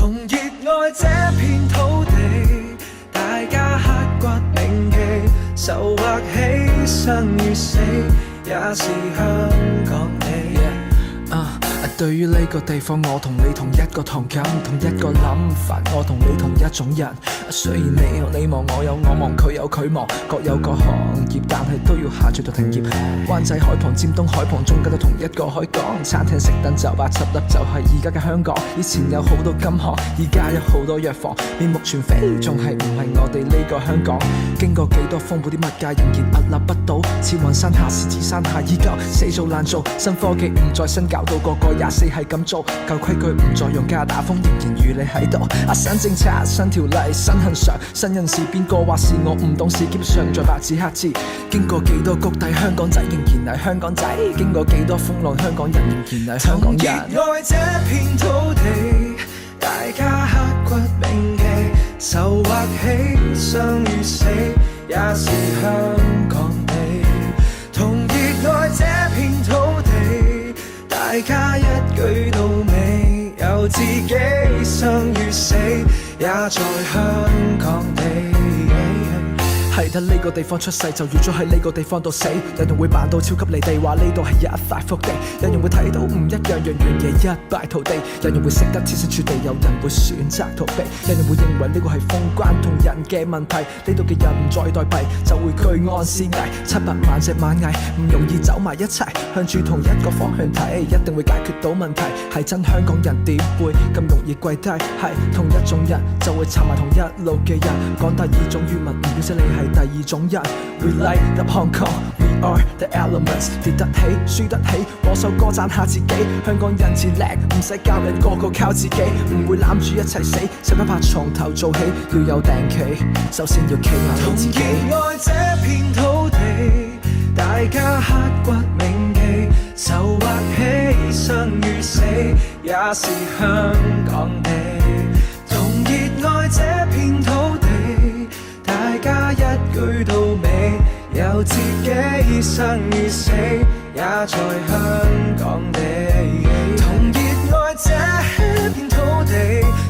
同熱愛這片土地，大家刻骨銘記，愁或喜，生與死，也是香港地。對於呢個地方，我同你同一個同感，同一個諗法，我同你同一種人。雖然你有你望，我有我望，佢有佢望，各有各行業，但係都要下最度停業。灣仔海旁、尖東海旁，中間都同一個海港，餐廳、食燈、酒吧、執笠，就係而家嘅香港。以前有好多金行，而家有好多藥房，面目全非，仲係唔係我哋呢個香港？經過幾多風暴，啲物價仍然屹立不倒，似雲山下，獅子山下，依舊死做爛做，新科技唔再新，搞到個個24係咁做，舊規矩唔再用，加打風仍然與你喺度。新政策、新條例、新恒常、新人事，邊個話是我唔懂事？基本上在白紙黑字。經過幾多谷底，香港仔仍然係香港仔；經過幾多風浪，香港人仍然係香港人。同熱愛這片土地，大家刻骨銘記，愁或喜，生與死，也是香港地。同熱愛這片土地，大家一句到尾，有自己生與死，也在香港地。係得呢個地方出世，就預咗喺呢個地方度死。有人會扮到超級離地，話呢度係一塊福地；有人會睇到唔一樣樣嘢一敗塗地；有人會識得設身處地，有人會選擇逃避；有人會認為呢個係風關同人嘅問題。呢度嘅人唔再代幣，就會居安思危。700萬隻螞蟻唔容易走埋一齊，向住同一個方向睇，一定會解決到問題。係真香港人點會咁容易跪低？係同一種人就會插埋同一路嘅人。講第二種語文，唔表示你係第二種人。 We light up Hong Kong, we are the elements。 跌得起，輸得起，攞首歌讚下自己。香港人自叻，唔使教人，個個靠自己。唔會攬住一齊死，使不怕從頭做起。要有定企，首先要企硬你自己。同熱愛這片土地，大家刻骨銘記，愁或喜，生與死，也是香港地。同熱愛這片土地，大家一句到尾，有自己生與死，也在香港地。同熱愛這片土地，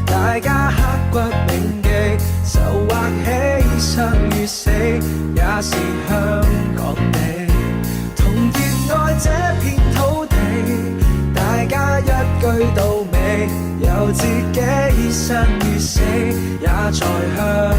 大家刻骨銘記，愁或喜，生與死，也是香港地。同熱愛這片土地，大家一句到尾，有自己生與死，也在香